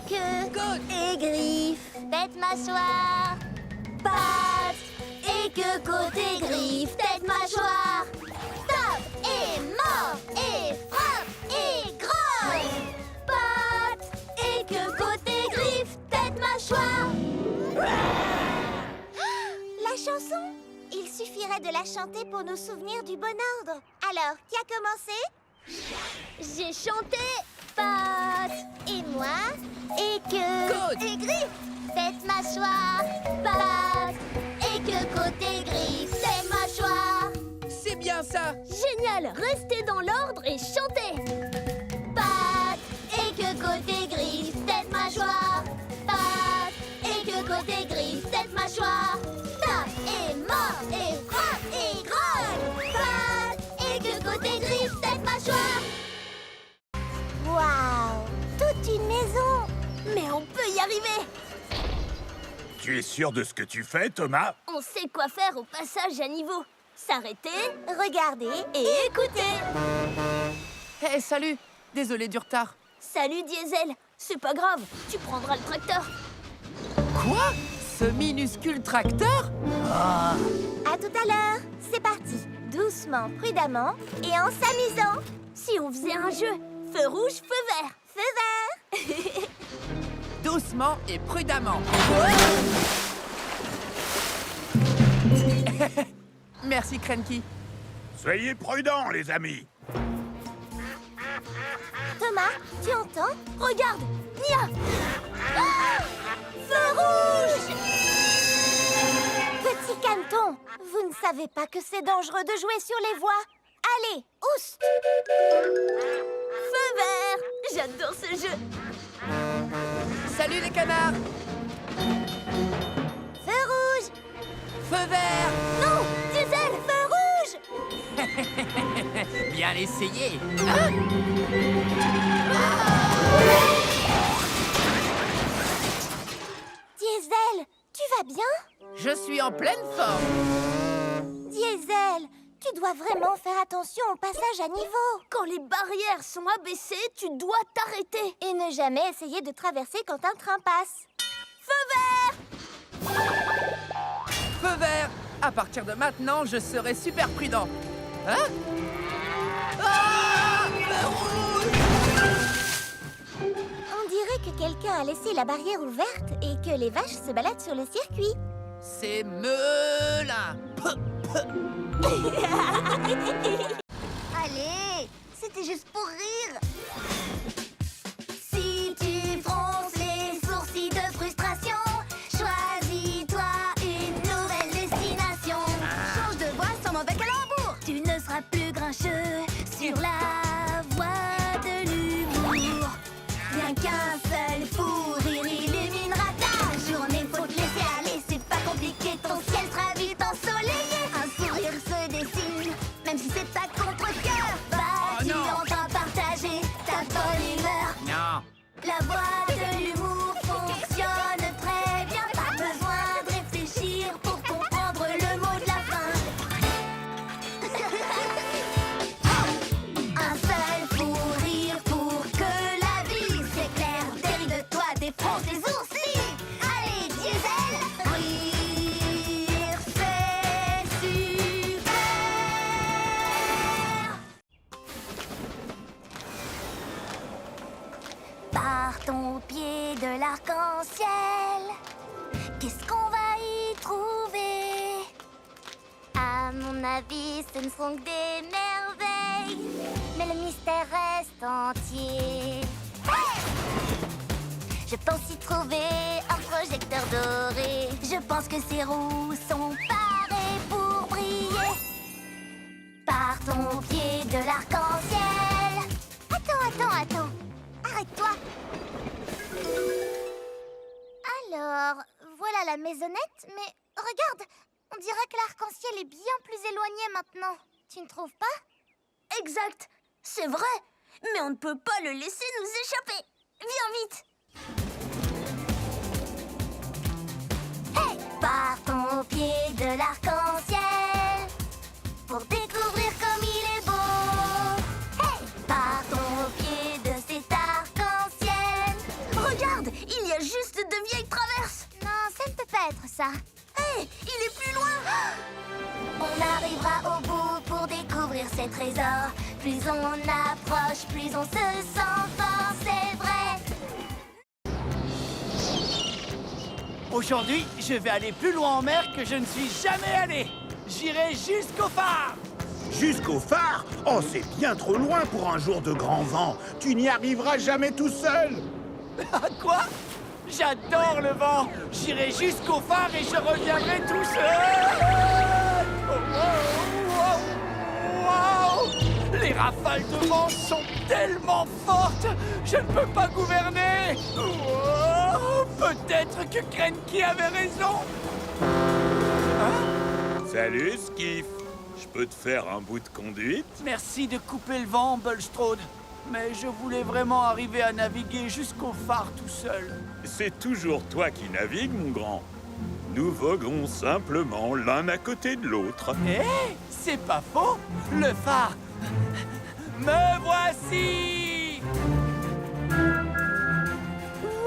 queue Côte et griffes, tête, mâchoire, pattes et queue, côte et griffes, tête, mâchoire, tape et mord et frappe et grogne, pattes et queue, côte et griffes, tête, mâchoire. La chanson? Il suffirait de la chanter pour nous souvenir du bon ordre. Alors, qui a commencé? J'ai chanté pattes et moi et queue Côte. et griffes, tête, mâchoire, pattes et queue, côte et griffes, tête, mâchoire. C'est bien ça. Génial! Restez dans l'ordre et chantez! Pattes et queue, côte et griffes, tête, mâchoire. Pattes et queue, côte et griffes, tête, mâchoire. Tape et mord et frappe et grogne. Pattes et queue, côte et griffes, tête, mâchoire. Waouh! Toute une maison! Mais on peut y arriver! Tu es sûr de ce que tu fais, Thomas? On sait quoi faire au passage à niveau. S'arrêter, regarder et écouter. Hé, salut. Désolé du retard. Salut Diesel, c'est pas grave, tu prendras le tracteur. Quoi? Ce minuscule tracteur? À tout à l'heure, c'est parti. Doucement, prudemment et en s'amusant. Si on faisait un jeu, feu rouge, feu vert. Feu vert. Doucement et prudemment. Merci, Cranky. Soyez prudents, les amis. Thomas, tu entends? Regarde, Nia. Ah! Feu rouge! Petit caneton, vous ne savez pas que c'est dangereux de jouer sur les voies. Allez, oust! Feu vert! J'adore ce jeu. Salut les canards. Feu rouge! Feu vert. Non! Diesel, feu rouge! Bien essayé. Diesel, tu vas bien? Je suis en pleine forme. Diesel, tu dois vraiment faire attention au passage à niveau. Quand les barrières sont abaissées, tu dois t'arrêter. Et ne jamais essayer de traverser quand un train passe. Feu vert! Feu vert. À partir de maintenant, je serai super prudent. Hein? Ah! Feu rouge! On dirait que quelqu'un a laissé la barrière ouverte et que les vaches se baladent sur le circuit. C'est Melin. Allez, c'était juste pour rire. Si tu fronces les sourcils de frustration, choisis-toi une nouvelle destination. Change de voie sans mauvais calembour. Tu ne seras plus grincheux sur la voie de l'humour. Rien qu'un seul fou rire illuminera ta journée. Faut te laisser aller, c'est pas compliqué. Ton ciel sera vite ensoleillé. Un sourire se dessine, même si c'est à contre-cœur. Vas-tu non. enfin partager ta bonne humeur? Non. La voie de l'humour fonctionne très bien. Pas besoin de réfléchir pour comprendre le mot de la fin. Un seul fou rire pour que la vie s'éclaire. Derrière de toi défonce les sourcils. Allez, Diesel, rire, c'est super. Partons au pied de l'arc-en-ciel. Qu'est-ce qu'on va y trouver? À mon avis, ce ne sont que des merveilles. Mais le mystère reste entier. Hey! Je pense y trouver un projecteur doré. Je pense que ces roues sont parées pour briller. Partons au pied de l'arc-en-ciel. Attends. Arrête-toi. Alors, voilà la maisonnette, mais regarde, on dirait que l'arc-en-ciel est bien plus éloigné maintenant. Tu ne trouves pas? Exact, c'est vrai, mais on ne peut pas le laisser nous échapper. Viens vite. Hey! Partons au pied de l'arc-en-ciel pour découvrir comme il est beau. Hey! Partons au pied de cet arc-en-ciel. Regarde, ça. Hé, il est plus loin. On arrivera au bout pour découvrir ces trésors. Plus on approche, plus on se sent fort, c'est vrai. Aujourd'hui, je vais aller plus loin en mer que je ne suis jamais allé. J'irai jusqu'au phare. Jusqu'au phare? Oh, c'est bien trop loin pour un jour de grand vent. Tu n'y arriveras jamais tout seul. Quoi? J'adore le vent. J'irai jusqu'au phare et je reviendrai tout seul. Wow! Les rafales de vent sont tellement fortes. Je ne peux pas gouverner. Peut-être que Cranky avait raison. Salut, Skiff. Je peux te faire un bout de conduite? Merci de couper le vent, Bulstrode. Mais je voulais vraiment arriver à naviguer jusqu'au phare tout seul. C'est toujours toi qui navigues, mon grand. Nous voguons simplement l'un à côté de l'autre. Hé, c'est pas faux. Le phare. Me voici.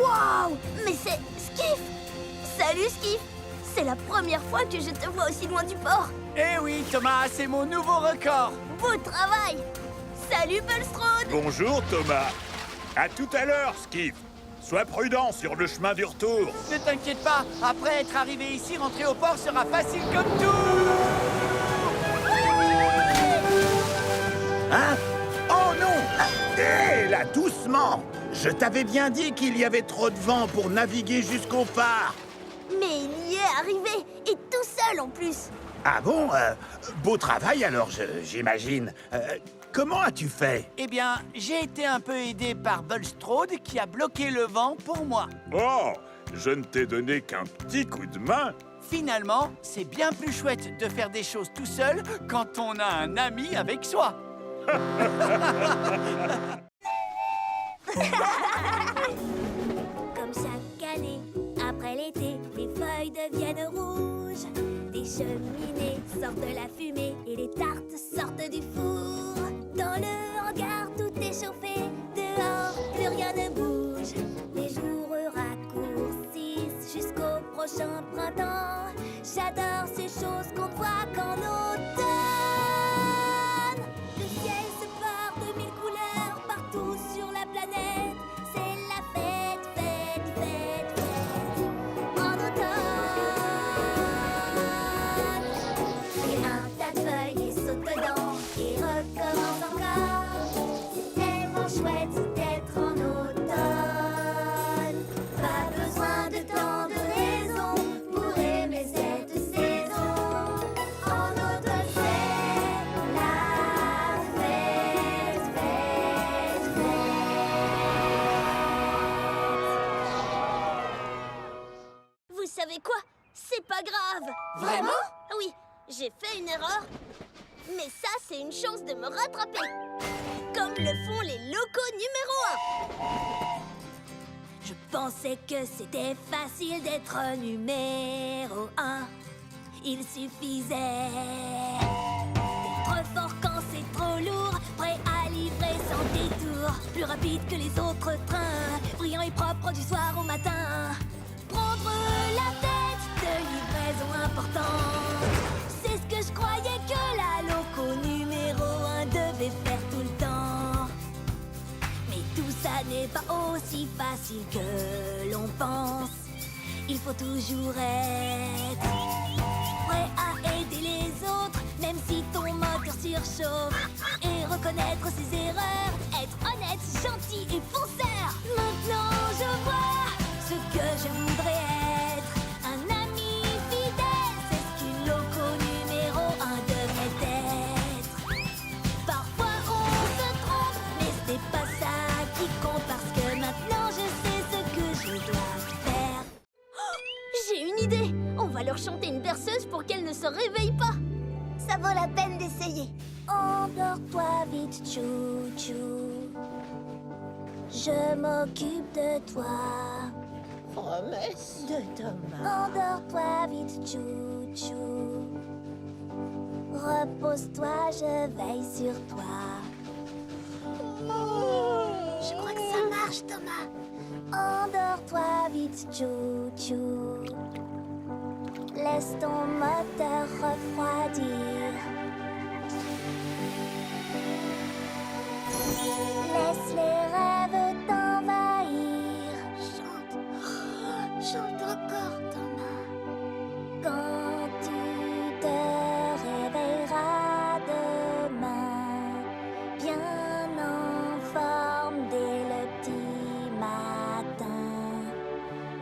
Waouh! Mais c'est Skiff! Salut Skiff! C'est la première fois que je te vois aussi loin du port. Eh oui, Thomas, c'est mon nouveau record. Beau travail! Salut Bulstrode! Bonjour, Thomas. À tout à l'heure, Skiff. Sois prudent sur le chemin du retour. Ne t'inquiète pas, après être arrivé ici, rentrer au port sera facile comme tout. Hein? Oh non! Hé, là, doucement! Je t'avais bien dit qu'il y avait trop de vent pour naviguer jusqu'au phare. Mais il y est arrivé, et tout seul en plus. Ah bon? Beau travail alors, j'imagine. Comment as-tu fait? Eh bien, j'ai été un peu aidé par Bulstrode qui a bloqué le vent pour moi. Oh, je ne t'ai donné qu'un petit coup de main. Finalement, c'est bien plus chouette de faire des choses tout seul quand on a un ami avec soi. Comme chaque année, après l'été, les feuilles deviennent rouges. Des cheminées sortent de la fumée et les tartes sortent du four. Dans le hangar, tout est chauffé. Dehors, plus rien ne bouge. Les jours raccourcissent jusqu'au prochain printemps. J'adore ces choses qu'on voit qu'en automne. Le ciel se part de mille couleurs partout sur la planète. C'est la fête, fête, fête, fête en automne. Et un tas de feuilles et saute dedans et recommence encore. C'est tellement chouette d'être en automne. Pas besoin de tant de raisons pour aimer cette saison. En automne c'est la fête, fête, fête. Vous savez quoi? C'est pas grave. Vraiment? Oui, j'ai fait une erreur. Mais ça, c'est une chance de me rattraper. Comme le font les locaux numéro 1. Je pensais que c'était facile d'être numéro 1. Il suffisait d'être fort quand c'est trop lourd, prêt à livrer sans détour, plus rapide que les autres trains, brillant et propre du soir au matin. Prendre la tête de livraison importante, c'est ce que je croyais que la loco numéro 1 devait faire tout le temps. Mais tout ça n'est pas aussi facile que l'on pense. Il faut toujours être prêt à aider les autres, même si ton moteur surchauffe, et reconnaître ses erreurs, être honnête, gentil et fonceur. Maintenant je vois ce que je voudrais être, un ami fidèle, c'est ce qu'une loco numéro 1 devrait être. Parfois on se trompe, mais c'est pas ça qui compte, parce que maintenant je sais ce que je dois faire. J'ai une idée! On va leur chanter une berceuse pour qu'elles ne se réveillent pas. Ça vaut la peine d'essayer. Endors-toi vite, chou-chou. Je m'occupe de toi. Promesse de Thomas. Endors-toi vite, chou-chou. Repose-toi, je veille sur toi. Je crois que ça marche, Thomas. Endors-toi vite, chou-chou. Laisse ton moteur refroidir. Laisse les rêves t'envahir. Chante, chante encore, Thomas. Quand tu te réveilleras demain, bien en forme dès le petit matin.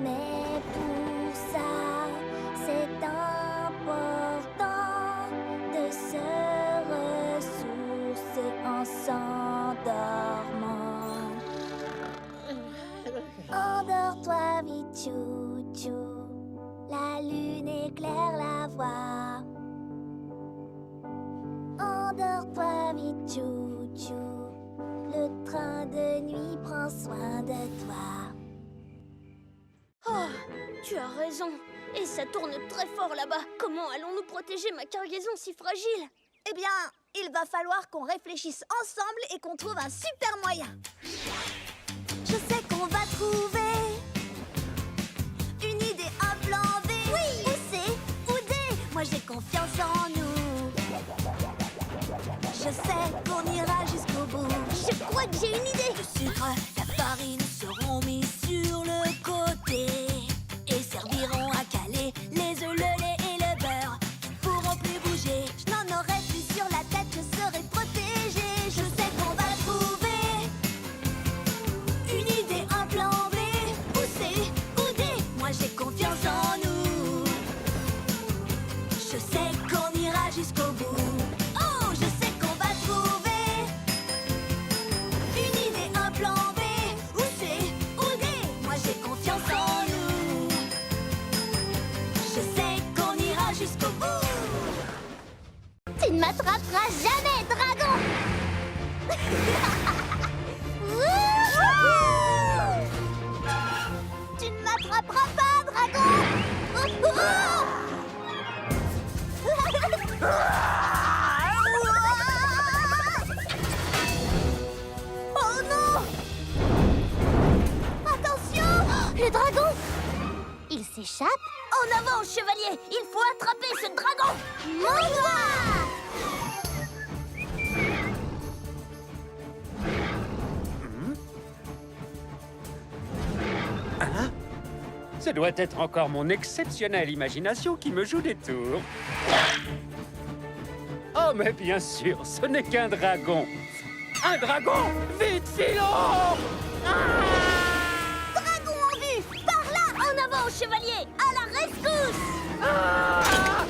Mais pour ça, c'est important de se ressourcer en s'endormant. Endors-toi vite, chou-chou. La lune éclaire la voie. Endors-toi vite, chou-chou. Le train de nuit prend soin de toi. Oh, tu as raison. Et ça tourne très fort là-bas. Comment allons-nous protéger ma cargaison si fragile? Eh bien, il va falloir qu'on réfléchisse ensemble et qu'on trouve un super moyen. Je sais qu'on va trouver une idée, un plan B. Oui! Où C, ou D. Moi j'ai confiance en nous. Je sais qu'on ira jusqu'au bout. Je crois que j'ai une idée. Le sucre, la farine seront mis sur le côté et serviront à caler les œufs, le lait et le beurre. Qui ne pourront plus bouger. Je n'en aurai plus sur la tête, je serai protégée. Je sais qu'on va trouver une idée, un plan B. Où C, ou D. Moi j'ai confiance en nous. Je sais qu'on ira jusqu'au bout. Oh, je sais qu'on va trouver une idée, un plan B. Où C, ou D. Moi j'ai confiance en nous. Je sais qu'on ira jusqu'au bout. Tu ne m'attraperas jamais, dragon. Wouhou! Tu ne m'attraperas pas, dragon! Oh non! Attention! Le dragon! Il s'échappe? En avant, chevalier! Il faut attraper ce dragon! Mon doigt! Ce doit être encore mon exceptionnelle imagination qui me joue des tours. Oh, mais bien sûr, ce n'est qu'un dragon. Un dragon! Vite, filons! Dragon en vue! Par là! En avant, chevalier! À la rescousse! Ah!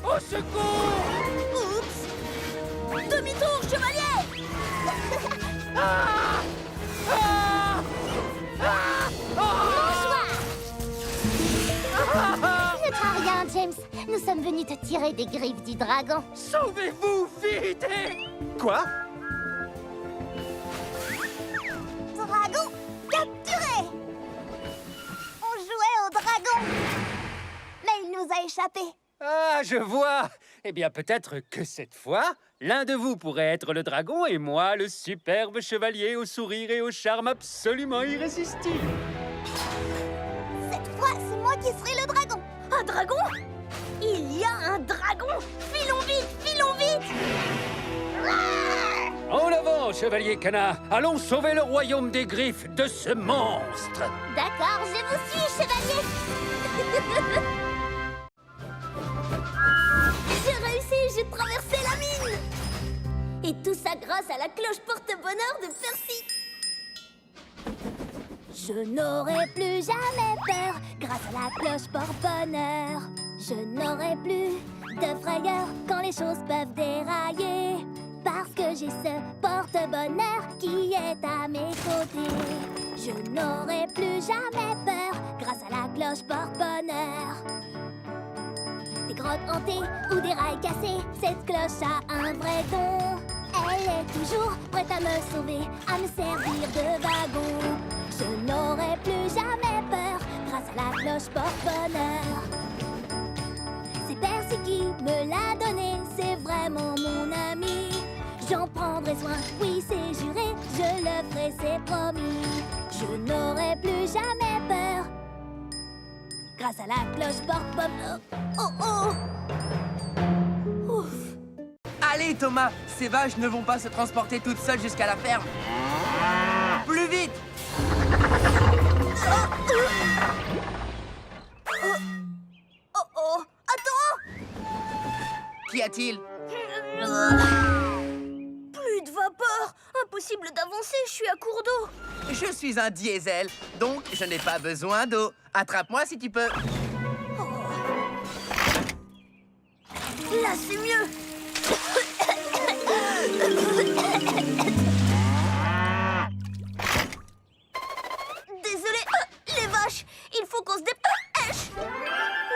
Au secours! Oups! Demi-tour, chevalier! Ah! Ah! Ah! Ne crains rien, James. Nous sommes venus te tirer des griffes du dragon. Sauvez-vous, vite! Quoi? Dragon capturé! On jouait au dragon, mais il nous a échappé. Ah, je vois. Eh bien, peut-être que cette fois, l'un de vous pourrait être le dragon et moi, le superbe chevalier au sourire et au charme absolument irrésistible. Cette fois, c'est moi qui serai le dragon. Un dragon? Il y a un dragon? Filons vite, filons vite! En avant, chevalier canard. Allons sauver le royaume des griffes de ce monstre. D'accord, je vous suis, chevalier! J'ai réussi, j'ai traversé la mine! Et tout ça grâce à la cloche porte-bonheur de Percy! Je n'aurai plus jamais peur grâce à la cloche porte-bonheur. Je n'aurai plus de frayeur quand les choses peuvent dérailler. Parce que j'ai ce porte-bonheur qui est à mes côtés. Je n'aurai plus jamais peur grâce à la cloche porte-bonheur. Des grottes hantées ou des rails cassés, cette cloche a un vrai don. Elle est toujours prête à me sauver, à me servir de wagon. Je n'aurai plus jamais peur grâce à la cloche porte-bonheur. C'est Percy qui me l'a donné, c'est vraiment mon ami. J'en prendrai soin, oui c'est juré, je le ferai, c'est promis. Je n'aurai plus jamais peur grâce à la cloche porte-pomme. Oh oh! Ouf! Allez, Thomas, ces vaches ne vont pas se transporter toutes seules jusqu'à la ferme. Plus vite! Oh oh! Attends! Qu'y a-t-il? Plus de vapeur! Impossible d'avancer, je suis à court d'eau! Je suis un diesel, donc je n'ai pas besoin d'eau. Attrape-moi si tu peux. Là, c'est mieux! Désolé, les vaches, il faut qu'on se dépêche!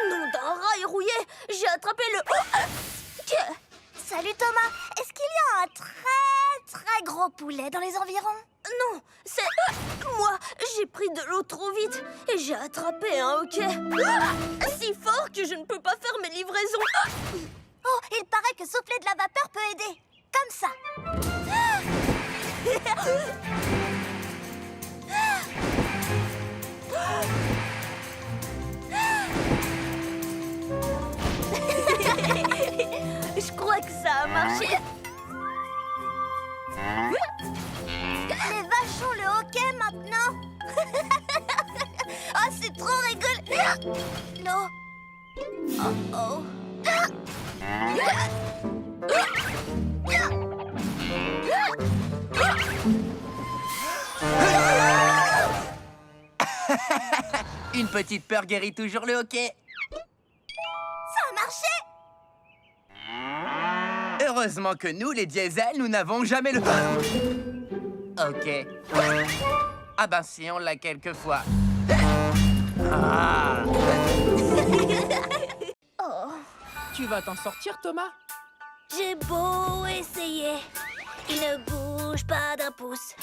Nom d'un rail rouillé, j'ai attrapé le... Salut Thomas, est-ce qu'il y a un très gros poulet dans les environs? Non, c'est... Moi, j'ai pris de l'eau trop vite et j'ai attrapé un hoquet. Si fort que je ne peux pas faire mes livraisons. Oh, il paraît que souffler de la vapeur peut aider. Comme ça. Je crois que ça a marché. Les vaches ont le hockey maintenant. Oh, c'est trop rigolo. Non. Oh oh. Une petite peur guérit toujours le hockey. Ça a marché. Heureusement que nous, les diesels, nous n'avons jamais le... Ok. Ah ben si, on l'a quelquefois. Ah. Oh. Tu vas t'en sortir, Thomas? J'ai beau essayer, il ne bouge pas d'un pouce.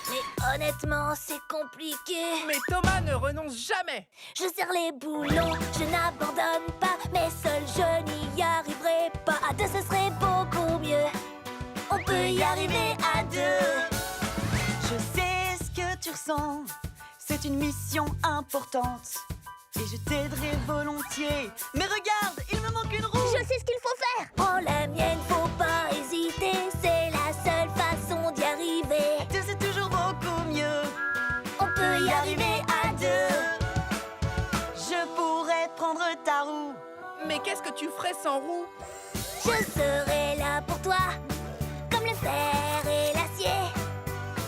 Mais honnêtement, c'est compliqué. Mais Thomas ne renonce jamais. Je serre les boulons, je n'abandonne pas. Mais seul, je n'y arriverai pas. À deux, ce serait beaucoup mieux. On peut y arriver à deux. Je sais ce que tu ressens, c'est une mission importante. Et je t'aiderai volontiers. Mais regarde, il me manque une roue. Je sais ce qu'il faut faire. Prends la mienne, faut pas hésiter. C'est la seule façon d'y arriver. Deux, c'est toujours beaucoup mieux. On peut y arriver à deux. Je pourrais prendre ta roue. Mais qu'est-ce que tu ferais sans roue? Je serai là pour toi, comme le fer et l'acier.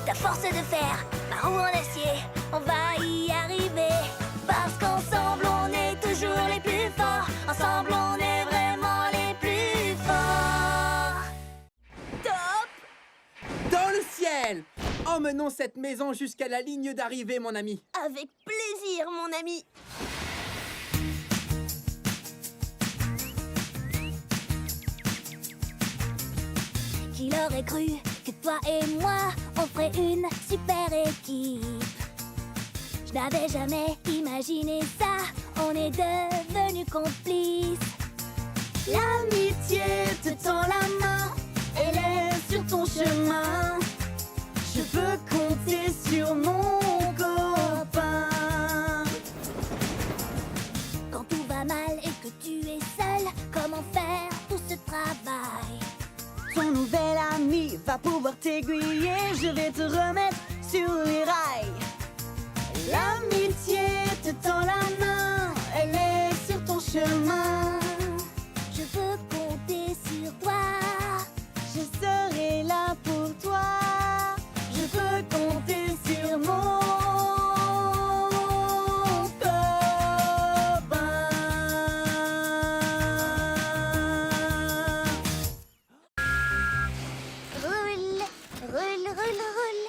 Ta force de fer, ma roue en acier. On va y arriver, parce qu'ensemble on est toujours les plus forts. Ensemble on est vraiment les plus forts. Top! Dans le ciel! Emmenons cette maison jusqu'à la ligne d'arrivée, mon ami. Avec plaisir, mon ami. Qui l'aurait cru que toi et moi, on ferait une super équipe. Je n'avais jamais imaginé ça, on est devenus complices. L'amitié te tend la main, elle est sur ton chemin. Je peux compter sur mon copain. Quand tout va mal et que tu es seul, comment faire tout ce travail? Ton nouvel ami va pouvoir t'aiguiller. Je vais te remettre sur les rails. L'amitié te tend la main, elle est sur ton chemin. Je veux compter sur toi. Je serai là pour toi. Je peux compter sur mon Roule, roule, roule, roule,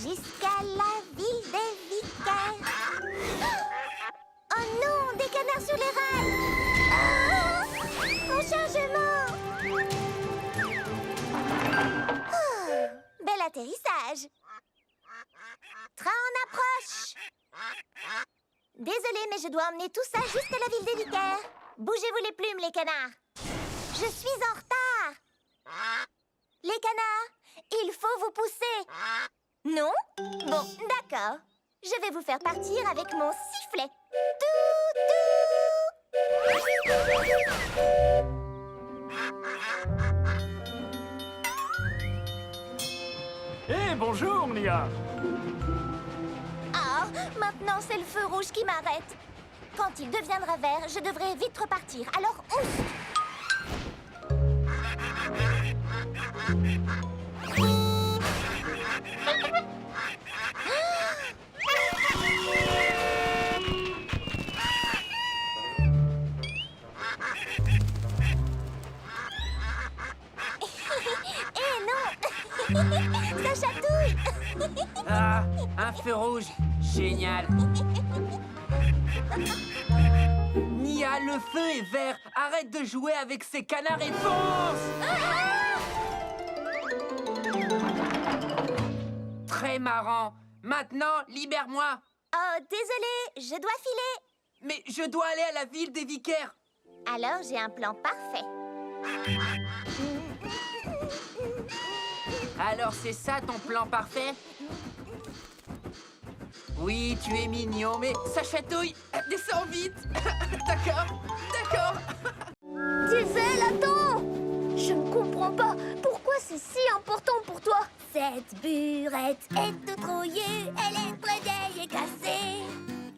jusqu'à la ville des vicaires. Oh non, des canards sur les rails. Oh, mon chargement. Oh, bel atterrissage. Train en approche. Désolée, mais je dois emmener tout ça jusqu'à la ville des vicaires. Bougez-vous les plumes, les canards. Je suis en retard. Les canards, il faut vous pousser. Non? Bon, d'accord. Je vais vous faire partir avec mon sifflet. Tout, tout. Eh, bonjour, Mia. Ah, maintenant c'est le feu rouge qui m'arrête. Quand il deviendra vert, je devrais vite repartir. Alors, ouf! Eh non! Ça chatouille! Ah, un feu rouge. Génial. Nia, le feu est vert. Arrête de jouer avec ces canards et fonce! Très marrant. Maintenant, libère-moi. Oh, désolé, je dois filer. Mais je dois aller à la ville des vicaires. Alors j'ai un plan parfait. Alors c'est ça ton plan parfait? Oui, tu es mignon, mais ça chatouille. Descends vite. D'accord, d'accord. Diesel, attends! Je ne comprends pas. Pourquoi c'est si important pour toi? Cette burette est toute rouillée, elle est très vieille et cassée.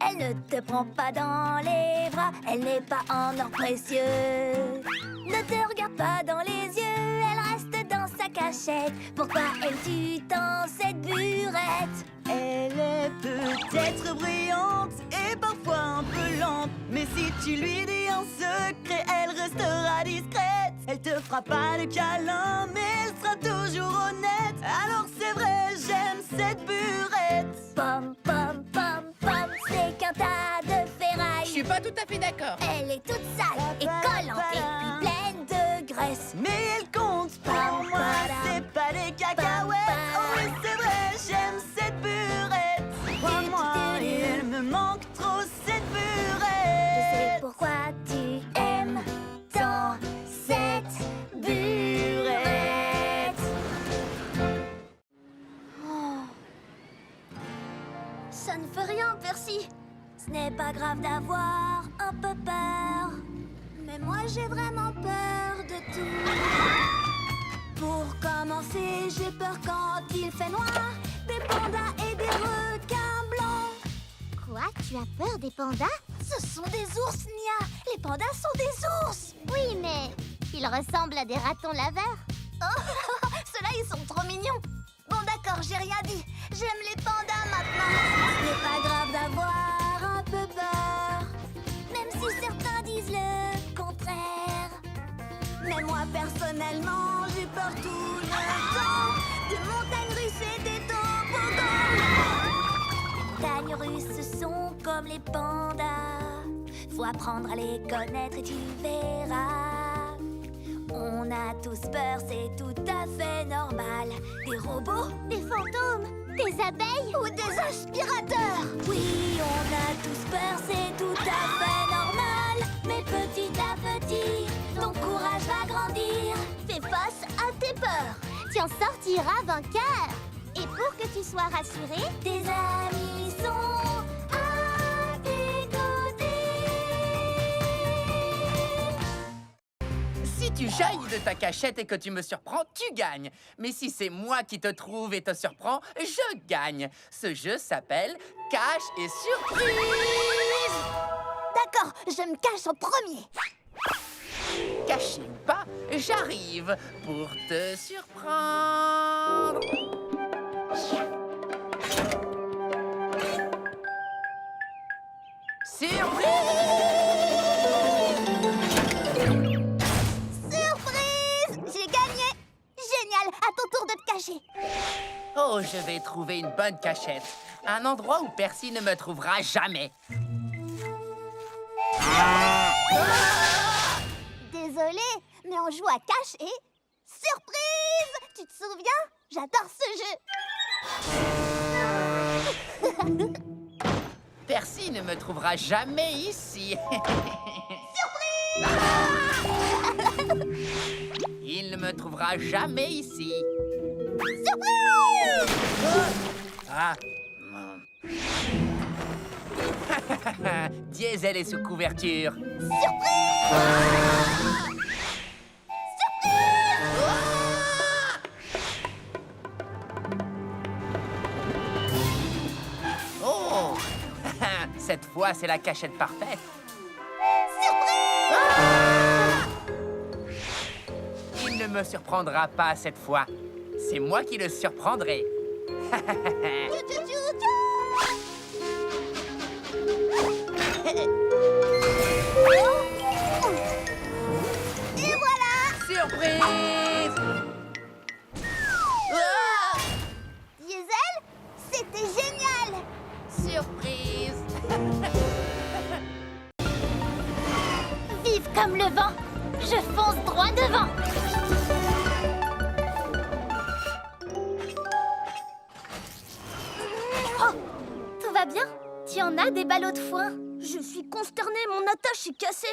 Elle ne te prend pas dans les bras, elle n'est pas en or précieux. Ne te regarde pas dans les yeux, elle reste dans sa cachette. Pourquoi aimes-tu tant cette burette? Elle est peut-être brillante et parfois un peu lente. Mais si tu lui dis un secret, elle restera discrète. Elle te fera pas de câlin, mais elle sera toujours honnête. Alors c'est vrai, j'aime cette burette. Pom, pom, pom, pom, c'est qu'un tas de ferraille. Je suis pas tout à fait d'accord. Elle est toute sale et collante et puis pleine de graisse. Mais elle compte pour moi, c'est pas des cacahuètes. Oh oui, c'est vrai, j'aime cette burette. Crois-moi, et elle me manque trop cette burette. Je sais pourquoi tu aimes tant cette burette. Ça ne fait rien, Percy. Ce n'est pas grave d'avoir un peu peur, mais moi j'ai vraiment peur de tout. Pour commencer, j'ai peur quand il fait noir, des pandas et des requins blancs. Quoi? Tu as peur des pandas? Ce sont des ours, Nia. Les pandas sont des ours. Oui, mais ils ressemblent à des ratons laveurs. Oh, ceux-là, ils sont trop mignons. Bon, d'accord, j'ai rien dit. J'aime les pandas maintenant. Ce n'est pas grave d'avoir un peu peur, même si certains disent le contraire. Mais moi, personnellement, j'ai peur tout le temps des montagnes russes et des toboggans. Les montagnes russes sont comme les pandas. Faut apprendre à les connaître et tu verras. On a tous peur, c'est tout à fait normal. Des robots, Des fantômes? Des abeilles? ou des aspirateurs. Oui, on a tous peur, c'est tout à fait normal. Mais petit à petit, ton courage va grandir. Fais face à tes peurs. Tu en sortiras vainqueur. Et pour que tu sois rassuré, Tes amis sont à tes côtés. Si tu jaillis de ta cachette et que tu me surprends, tu gagnes. Mais si c'est moi qui te trouve et te surprends, je gagne. Ce jeu s'appelle Cache et Surprise. D'accord, je me cache en premier. Caché ou pas, j'arrive pour te surprendre. Surprise! J'ai gagné. Génial, à ton tour de te cacher. Oh, je vais trouver une bonne cachette. Un endroit où Percy ne me trouvera jamais. désolé, mais on joue à cache et... Surprise! Tu te souviens? J'adore ce jeu. Percy ne me trouvera jamais ici. Il ne me trouvera jamais ici. Surprise! Ah. Diesel est sous couverture. Oh! Cette fois, c'est la cachette parfaite. Il ne me surprendra pas cette fois. C'est moi qui le surprendrai. Et voilà! Surprise! Ah! Diesel, c'était génial! Surprise! Vive comme le vent, je fonce droit devant. Oh, tout va bien? Tu en as des ballots de foin? Je suis consternée, mon attache est cassée.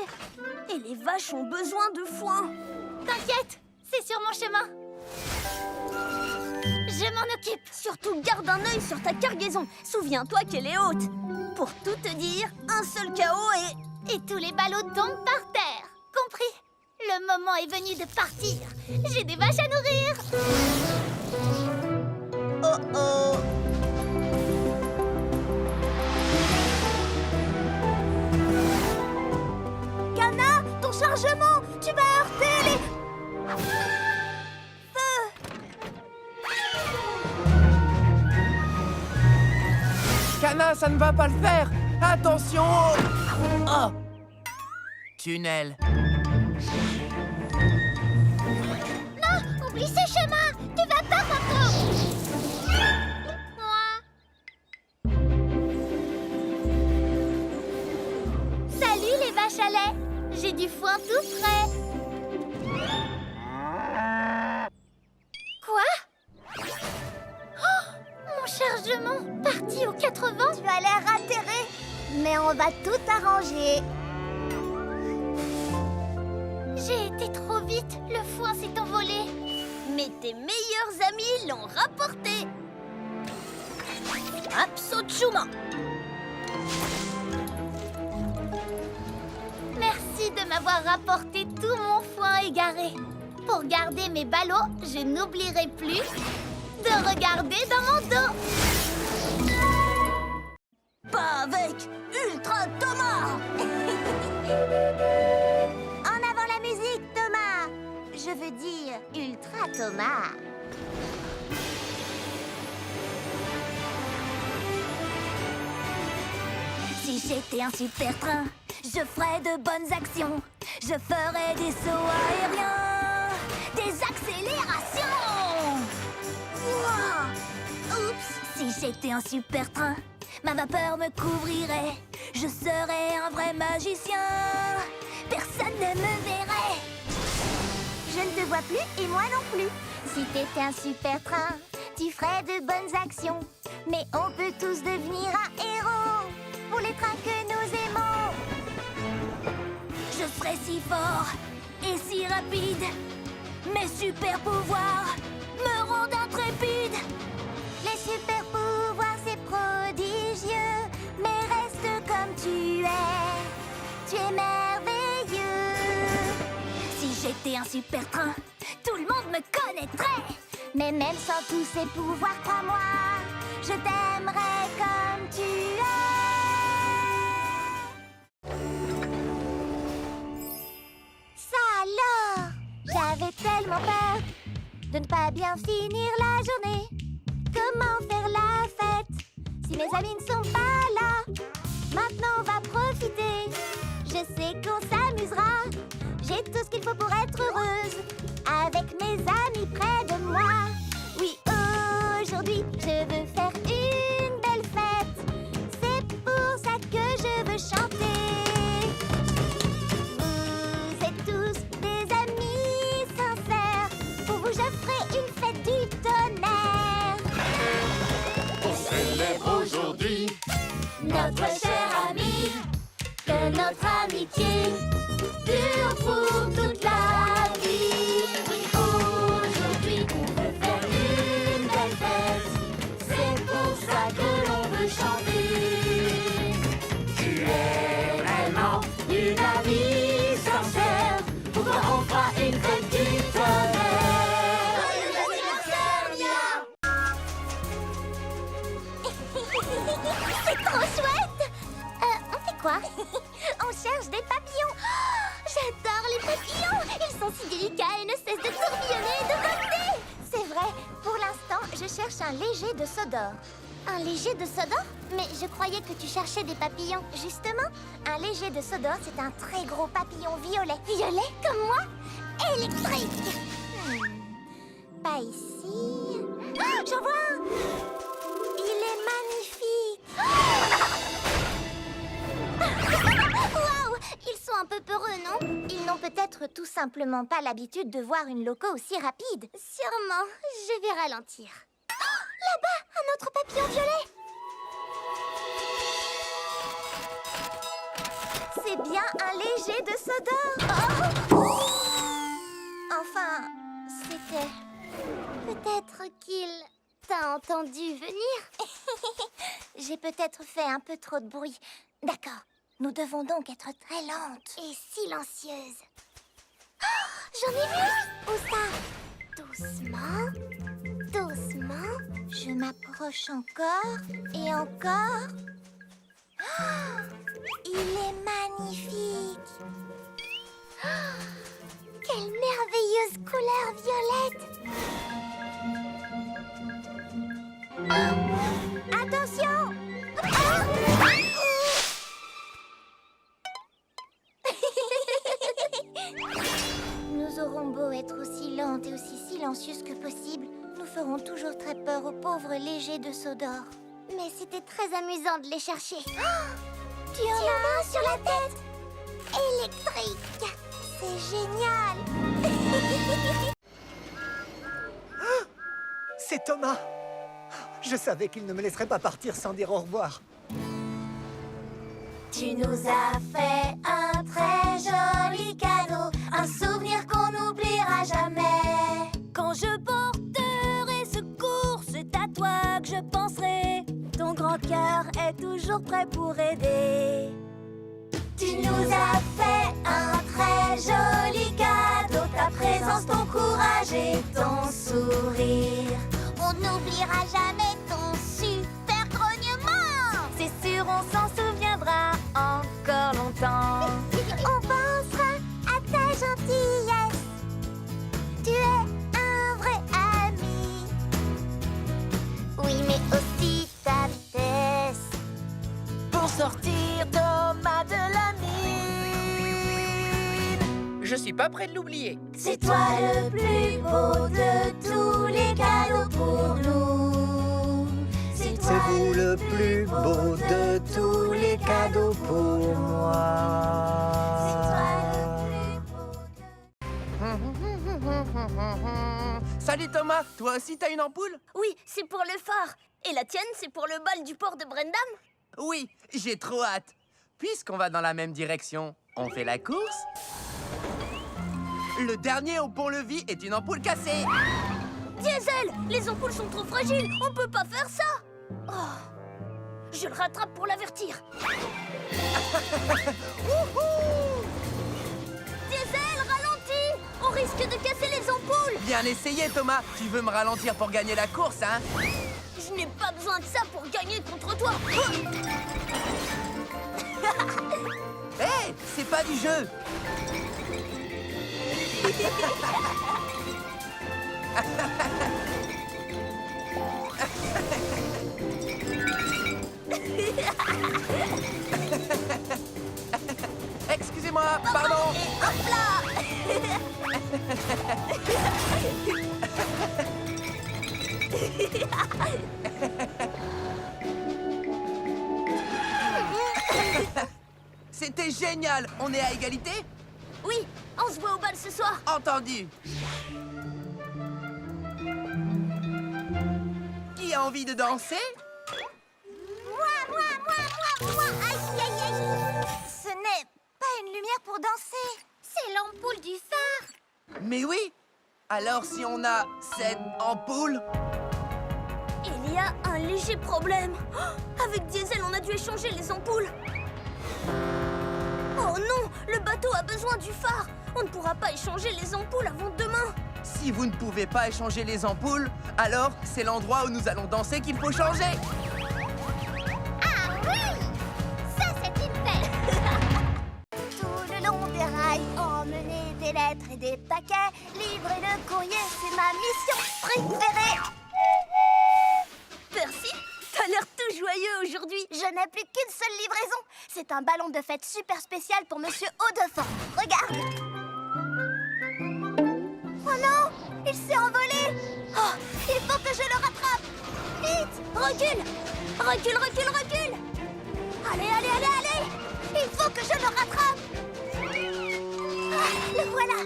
Et les vaches ont besoin de foin. T'inquiète, c'est sur mon chemin. Je m'en occupe. Surtout garde un œil sur ta cargaison. Souviens-toi qu'elle est haute. Pour tout te dire, un seul chaos et... Et tous les ballots tombent par terre. Compris? Le moment est venu de partir. J'ai des vaches à nourrir. Oh oh. Kana, ton chargement, tu vas heurter les... Kana, ça ne va pas le faire! Attention! Oh! Tunnel. Non, oublie ce chemin. Tu vas pas, Coco. Salut les vaches à lait. J'ai du foin tout frais. Quoi? Oh, mon chargement parti aux 80. Tu as l'air atterré, mais on va tout arranger. J'ai été trop vite. Le foin s'est envolé. Mais tes meilleurs amis l'ont rapporté. Absolument. Merci de m'avoir rapporté tout mon foin égaré. Pour garder mes ballots, je n'oublierai plus de regarder dans mon dos. Pas avec Ultra Thomas. En avant la musique, Thomas! Je veux dire Ultra Thomas. Si j'étais un super train, je ferais de bonnes actions. Je ferais des sauts aériens, des accélérations. Ouah! Oups! Si j'étais un super train, ma vapeur me couvrirait. Je serais un vrai magicien. Personne ne me verrait. Je ne te vois plus et moi non plus. Si t'étais un super train, tu ferais de bonnes actions. Mais on peut tous devenir un héros pour les trains que nous aimons. Je serais si fort et si rapide. Mes super pouvoirs me rendent intrépide. Les super pouvoirs, c'est prodigieux. Mais reste comme tu es. Tu es merveilleux. Si j'étais un super train, tout le monde me connaîtrait. Mais même sans tous ces pouvoirs, crois-moi, je t'aimerais comme tu es. Ça alors, j'avais tellement peur de ne pas bien finir la journée. Comment faire la fête si mes amis ne sont pas là? Maintenant on va profiter, je sais qu'on s'amusera. J'ai tout ce qu'il faut pour être heureuse, avec mes amis près de moi. Oui, aujourd'hui, je veux faire une belle fête. C'est pour ça que je veux chanter. Vous êtes tous des amis sincères. Pour vous, je ferai une fête du tonnerre. On célèbre aujourd'hui Notre cher ami, que notre amitié dure pour toute la vie. Oui, aujourd'hui, on veut faire une belle fête. C'est pour ça que l'on veut chanter. Tu es C'est trop chouette. On fait quoi? On cherche des papillons. Oh, j'adore les papillons. Ils sont si délicats et ne cessent de tourbillonner et de voler. C'est vrai. Pour l'instant, je cherche un léger de Sodor. Un léger de Sodor? Mais je croyais que tu cherchais des papillons. Justement, un léger de Sodor, c'est un très gros papillon violet. Violet comme moi? Électrique. Pas ici. Ah, j'en vois un. Il est magnifique. Waouh! Ils sont un peu peureux, non? Ils n'ont peut-être tout simplement pas l'habitude de voir une loco aussi rapide. Sûrement. Je vais ralentir. Oh, là-bas, un autre papillon violet. C'est bien un léger de Sodor. Oh! Enfin, c'était... Peut-être qu'il t'a entendu venir. J'ai peut-être fait un peu trop de bruit. D'accord. Nous devons donc être très lentes et silencieuses. Oh, j'en ai vu. Où ça? Doucement. Doucement. Je m'approche encore et encore. Oh, il est magnifique. Oh, quelle merveilleuse couleur violette. Oh, attention. Oh. Nous aurons beau être aussi lentes et aussi silencieuses que possible, nous ferons toujours très peur aux pauvres légers de Sodor. Mais c'était très amusant de les chercher. Oh, tu en as un sur la tête. Électrique. C'est génial. C'est Thomas. Je savais qu'il ne me laisserait pas partir sans dire au revoir. Tu nous as fait un très joli cadeau, un souvenir qu'on n'oubliera jamais. Quand je porterai secours, c'est à toi que je penserai. Ton grand cœur est toujours prêt pour aider. Tu nous as fait un très joli cadeau, ta présence, ton courage et ton sourire. On n'oubliera jamais ton super grognement. C'est sûr, on s'en souviendra encore longtemps. On pensera à ta gentillesse. Tu es un vrai ami. Oui, mais aussi ta vitesse. Pour sortir Thomas de la mine. Je suis pas prêt de l'oublier. C'est toi le plus beau de tous les cadeaux pour nous. C'est C'est vous le plus beau de tous les cadeaux pour moi. Salut Thomas, toi aussi t'as une ampoule? Oui, c'est pour le phare. Et la tienne, c'est pour le bal du port de Brendam? Oui, j'ai trop hâte. Puisqu'on va dans la même direction, on fait la course? Le dernier au pont-levis est une ampoule cassée. Diesel, les ampoules sont trop fragiles. On peut pas faire ça. Oh, je le rattrape pour l'avertir. Diesel, ralentis. On risque de casser les ampoules. Bien essayé Thomas. Tu veux me ralentir pour gagner la course, hein? Je n'ai pas besoin de ça pour gagner contre toi. Hé, c'est pas du jeu. Excusez-moi, pardon. Et hop là. C'était génial. On est à égalité? Oui, on se voit au bal ce soir. Entendu. Qui a envie de danser? Moi. Aïe, aïe, aïe. Ce n'est pas une lumière pour danser. C'est l'ampoule du phare. Mais oui. Alors si on a cette ampoule... Il y a un léger problème. Oh, avec Diesel, on a dû échanger les ampoules. Oh non, le bateau a besoin du phare. On ne pourra pas échanger les ampoules avant demain. Si vous ne pouvez pas échanger les ampoules, alors c'est l'endroit où nous allons danser qu'il faut changer. des paquets. Livrer le courrier, c'est ma mission préférée. Percy, t'as l'air tout joyeux aujourd'hui. Je n'ai plus qu'une seule livraison. C'est un ballon de fête super spécial pour Monsieur Haut-de-Forme. Regarde. Oh non, il s'est envolé. Oh, il faut que je le rattrape. Vite, recule. Recule, recule, recule. Allez, allez, allez, allez. Il faut que je le rattrape. Ah, le voilà.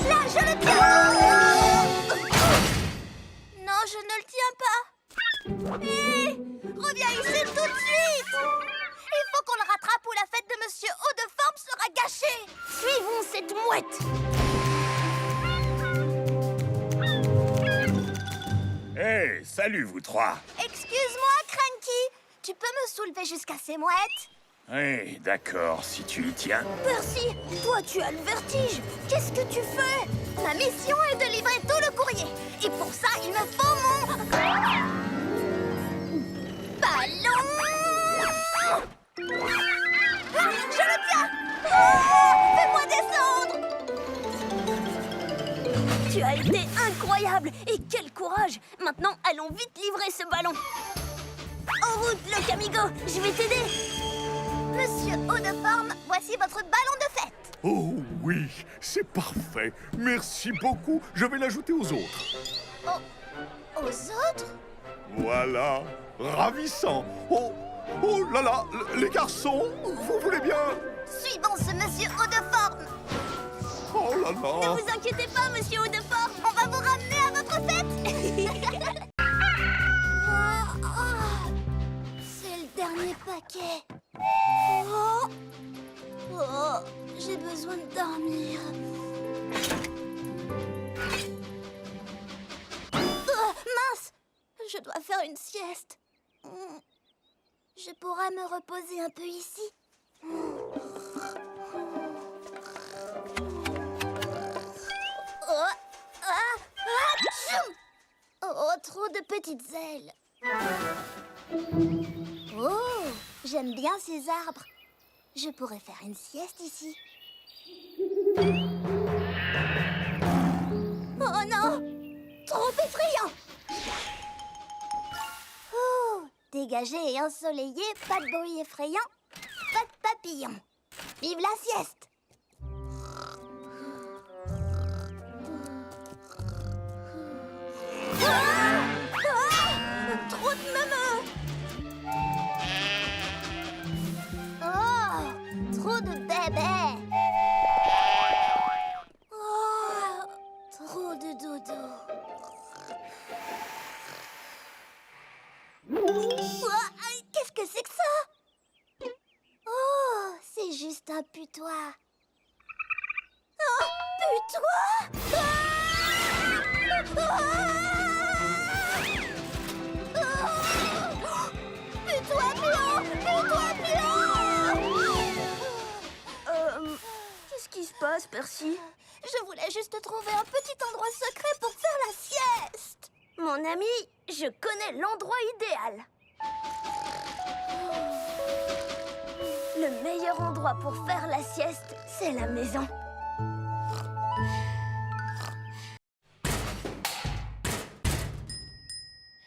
Là, je le tiens. Non, je ne le tiens pas. Hé, reviens ici tout de suite. Il faut qu'on le rattrape ou la fête de Monsieur Haut-de-Forme sera gâchée. Suivons cette mouette. Hé, salut vous trois. Excuse-moi, Cranky. Tu peux me soulever jusqu'à ces mouettes? Oui, d'accord, si tu y tiens. Percy, toi tu as le vertige. Qu'est-ce que tu fais? Ma mission est de livrer tout le courrier. Et pour ça, il me faut mon... ballon. Ah, je le tiens. Oh, fais-moi descendre. Tu as été incroyable. Et quel courage. Maintenant, allons vite livrer ce ballon. En route, le Camigo. Je vais t'aider. Monsieur Haut-de-Forme, voici votre ballon de fête. Oh oui, c'est parfait. Merci beaucoup. Je vais l'ajouter aux autres. Aux autres? Voilà, ravissant. Oh, oh là là, les garçons, vous voulez bien? Suivons ce Monsieur Haut-de-Forme. Oh là Ne là. vous inquiétez pas, Monsieur Haut-de-Forme. On va vous ramener à votre fête. C'est le dernier paquet. Oh, j'ai besoin de dormir. Mince, je dois faire une sieste. Je pourrais me reposer un peu ici. Oh, trop de petites ailes. Oh, j'aime bien ces arbres. Je pourrais faire une sieste ici. Oh non, trop effrayant. Oh, dégagé et ensoleillé, pas de bruit effrayant, pas de papillons. Vive la sieste. Trop de neuneux. Oh, trop de bébés. Oh, trop de dodo. Qu'est-ce que c'est que ça? Oh, c'est juste un putois. Oh, putois. Putois blanc! Putois blanc! Qu'est-ce qui se passe, Percy? Je voulais juste trouver un petit endroit secret pour faire la sieste. Mon ami, je connais l'endroit idéal. Le meilleur endroit pour faire la sieste, c'est la maison.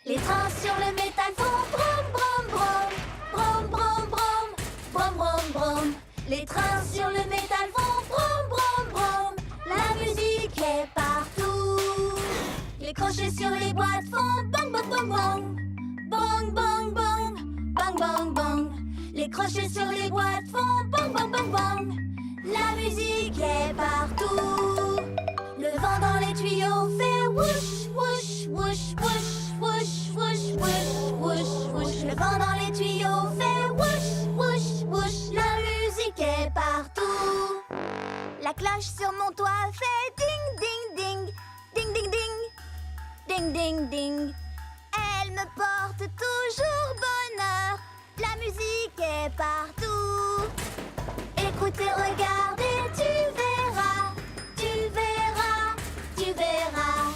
Les trains sur le métal font brom brom brom, brom brom brom, brom brom brom. Les trains sur le métal font brom brom brom. La musique est partout. Les crochets sur les boîtes font bang bang bang bang, bang bang bang, bang bang bang. Les crochets sur les boîtes font bang bang bang bang. La musique est partout. Le vent dans les tuyaux fait whoosh whoosh whoosh whoosh. Whoosh, whoosh, whoosh, whoosh, whoosh. Le vent dans les tuyaux fait whoosh, whoosh, whoosh. La musique est partout. La cloche sur mon toit fait ding, ding, ding. Ding, ding, ding. Ding, ding, ding. Elle me porte toujours bonheur. La musique est partout. Écoutez, regardez, tu verras. Tu verras, tu verras.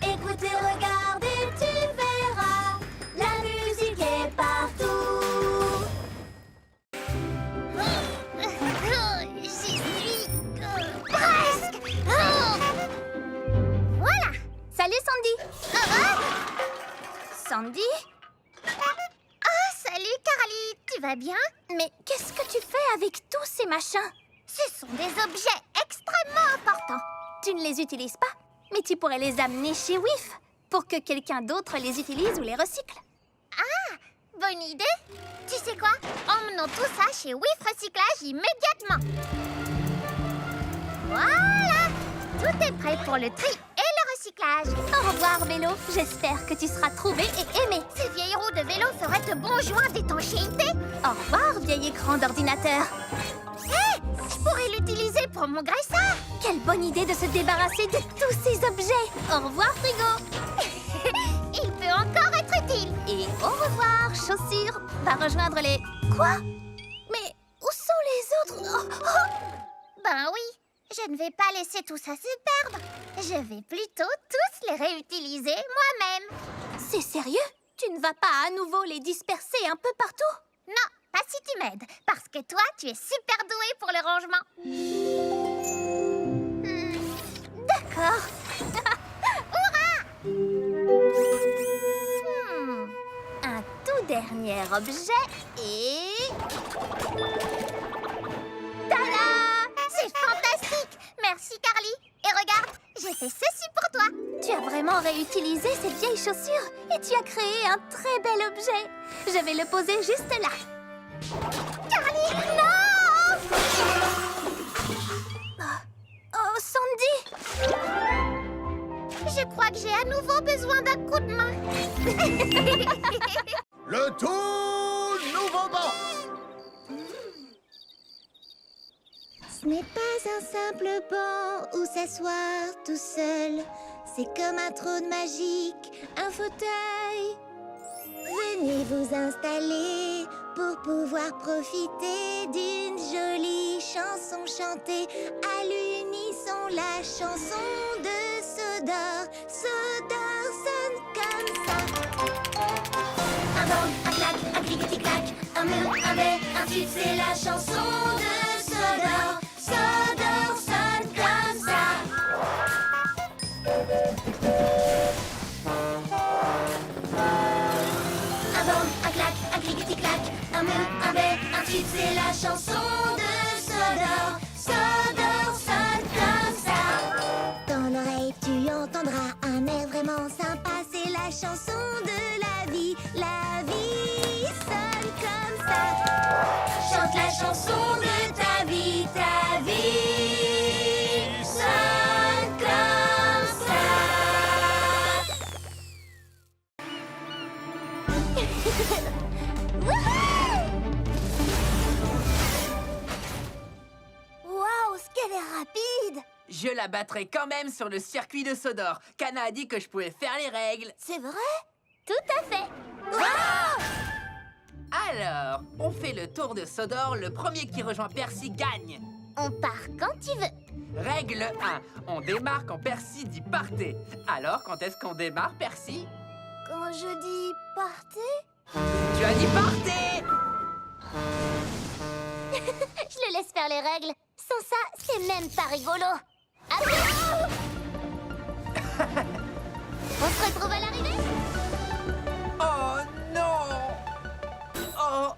Écoutez, regardez, tu verras. La musique est partout. Sandy. Ah, salut Carly, tu vas bien? Mais qu'est-ce que tu fais avec tous ces machins? Ce sont des objets extrêmement importants. Tu ne les utilises pas, mais tu pourrais les amener chez WIF pour que quelqu'un d'autre les utilise ou les recycle. Ah, bonne idée. Tu sais quoi? Emmenons tout ça chez WIF Recyclage immédiatement. Voilà! Tout est prêt pour le tri et le recyclage. Au revoir, vélo. J'espère que tu seras trouvé et aimé. Ces vieilles roues de vélo feraient de bons joints d'étanchéité. Au revoir, vieil écran d'ordinateur. Hé! Je pourrais l'utiliser pour mon graisseur. Quelle bonne idée de se débarrasser de tous ces objets. Au revoir, frigo. Il peut encore être utile. Et au revoir, chaussures. Va rejoindre les... Quoi? Mais où sont les autres? Ben oui, je ne vais pas laisser tout ça se perdre. Je vais plutôt tous les réutiliser moi-même. C'est sérieux? Tu ne vas pas à nouveau les disperser un peu partout? Non, pas si tu m'aides, parce que toi, tu es super douée pour le rangement. D'accord. Hurrah! Un tout dernier objet et... Tada! C'est fantastique! Merci, Carly. Et regarde, j'ai fait ceci pour toi. Tu as vraiment réutilisé ces vieilles chaussures et tu as créé un très bel objet. Je vais le poser juste là. Carly, non! Oh, Sandy! Je crois que j'ai à nouveau besoin d'un coup de main. Le tout nouveau banc. Ce n'est pas un simple banc où s'asseoir tout seul. C'est comme un trône magique, un fauteuil. Venez vous installer pour pouvoir profiter d'une jolie chanson chantée à l'unisson. La chanson de Sodor. Sodor sonne comme ça. Un bang, un clac, un clic-tic-clac, un mur, un bais, un tube, c'est la chanson de Sodor. Sodor sonne comme ça. Un bang, un clac, un clic-tic-clac, un mur, un bais, un tube, c'est la chanson de Sodor. Sodor sonne comme ça. Dans l'oreille tu entendras un air vraiment sympa. C'est la chanson de la vie. La vie sonne comme ça. Chante la chanson de ta vie. Ta vie sonne comme ça. Waouh, ce qu'elle est rapide! Je la battrai quand même sur le circuit de Sodor. Kana a dit que je pouvais faire les règles. C'est vrai? Tout à fait. Alors, on fait le tour de Sodor. Le premier qui rejoint Percy gagne. On part quand tu veux. Règle 1. On démarre quand Percy dit partez. Alors, quand est-ce qu'on démarre, Percy? Quand je dis partez, Tu as dit partez! je le laisse faire les règles. Sans ça, c'est même pas rigolo. Attention! On se retrouve à l'arrivée? Oh non! Oh!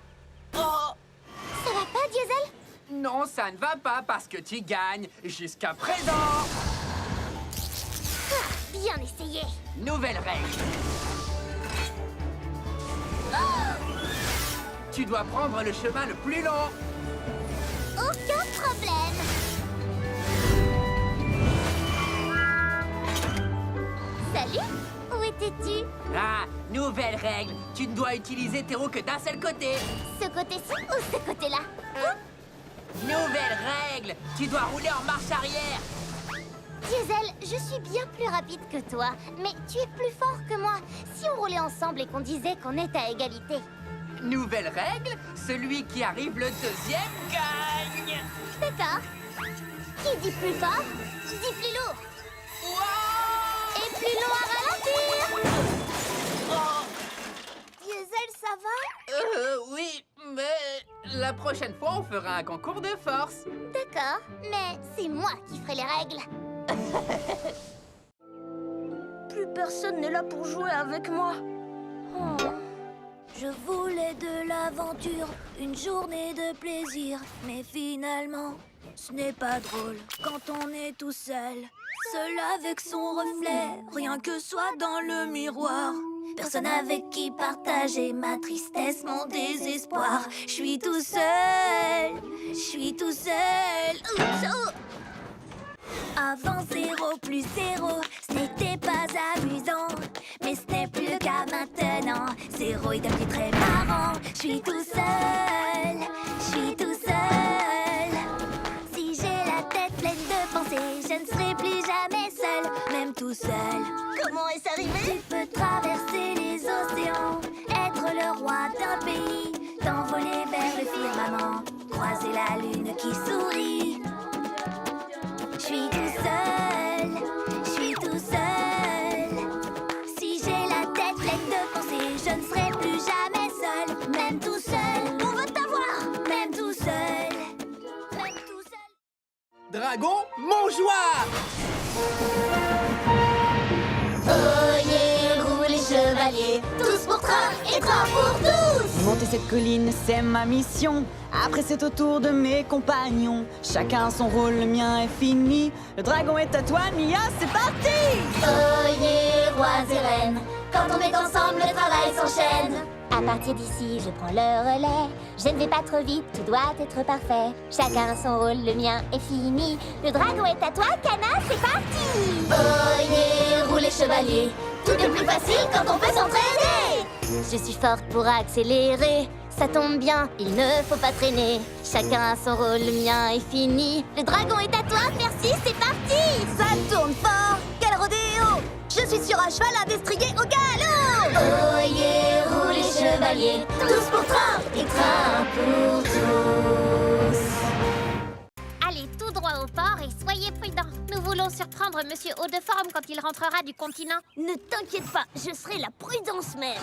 Oh! Ça va pas, Diesel? Non, ça ne va pas parce que tu gagnes jusqu'à présent. Bien essayé. Nouvelle règle. Tu dois prendre le chemin le plus long. Aucun problème. Salut, où étais-tu? Ah, nouvelle règle. Tu ne dois utiliser tes roues que d'un seul côté. Ce côté-ci ou ce côté-là? Nouvelle règle. Tu dois rouler en marche arrière. Diesel, je suis bien plus rapide que toi, mais tu es plus fort que moi. Si on roulait ensemble et qu'on disait qu'on est à égalité. Nouvelle règle. Celui qui arrive le deuxième gagne. D'accord. Qui dit plus fort, dit plus lourd. Wow! Et plus long à ralentir. Oh, Diesel, ça va? oui, mais la prochaine fois, on fera un concours de force. D'accord, mais c'est moi qui ferai les règles. Plus personne n'est là pour jouer avec moi. Je voulais de l'aventure, une journée de plaisir. Mais finalement, ce n'est pas drôle quand on est tout seul. Seul avec son reflet, rien que soi dans le miroir. Personne avec qui partager ma tristesse, mon désespoir. Je suis tout seul, je suis tout seul. Oups, oh. Avant 0 plus 0, ce n'était pas amusant. Mais ce n'est plus le cas maintenant. 0 est devenu très marrant. Je suis tout seul, je suis tout seul. Si j'ai la tête pleine de pensées, je ne serai plus jamais seul, même tout seul. Comment est-ce arrivé? Tu peux traverser les océans, être le roi d'un pays, t'envoler vers le firmament, croiser la lune qui sourit. Je suis tout seul, je suis tout seul. Si j'ai la tête pleine de pensées, je ne serai plus jamais seul, même tout seul. On veut t'avoir, même tout seul, même tout seul. Dragon, mon joie! Oyez, roulez, chevaliers, tous pour train et train pour tous. Monter cette colline, c'est ma mission. Après, c'est au tour de mes compagnons. Chacun son rôle, le mien est fini. Le dragon est à toi, Nia, c'est parti! Oyez, rois et reines, quand on est ensemble, le travail s'enchaîne. À partir d'ici, je prends le relais. Je ne vais pas trop vite, tout doit être parfait. Chacun son rôle, le mien est fini. Le dragon est à toi, Cana, c'est parti! Oyez, roulez, chevaliers, tout est plus facile quand on peut s'entraîner. Je suis forte pour accélérer. Ça tombe bien, il ne faut pas traîner. Chacun a son rôle, le mien est fini. Le dragon est à toi, merci, c'est parti! Ça tourne fort, quel rodéo! Je suis sur un cheval indestrié au galop! Oyez, roulez, chevaliers, tous pour train et train pour tous. Allez tout droit au port et soyez prudents. Nous voulons surprendre Monsieur Haut-de-Forme quand il rentrera du continent. Ne t'inquiète pas, je serai la prudence même.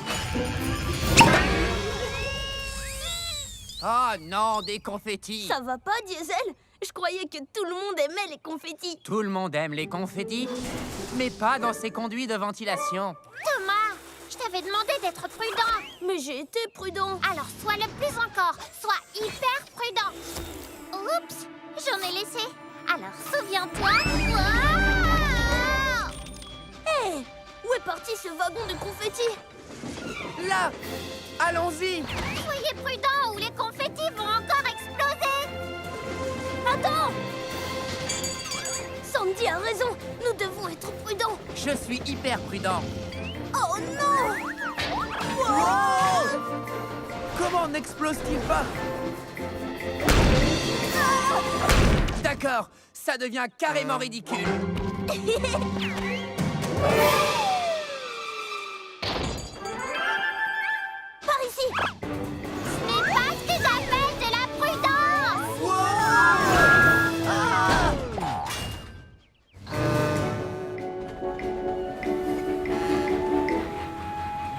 Oh non, des confettis! Ça va pas, Diesel? Je croyais que tout le monde aimait les confettis. Tout le monde aime les confettis, mais pas dans ces conduits de ventilation. Thomas, je t'avais demandé d'être prudent. Mais j'ai été prudent. Alors sois le plus encore. Sois hyper prudent. Oups, j'en ai laissé. Alors souviens-toi. Wow! Hé, où est parti ce wagon de confettis? Là! Allons-y! Soyez prudents ou les confettis vont encore exploser. Attends! Sandy a raison, nous devons être prudents. Je suis hyper prudent. Oh non! Wow! Comment n'explose-t-il pas? D'accord, ça devient carrément ridicule. Par ici! Ce n'est pas ce que j'appelle de la prudence.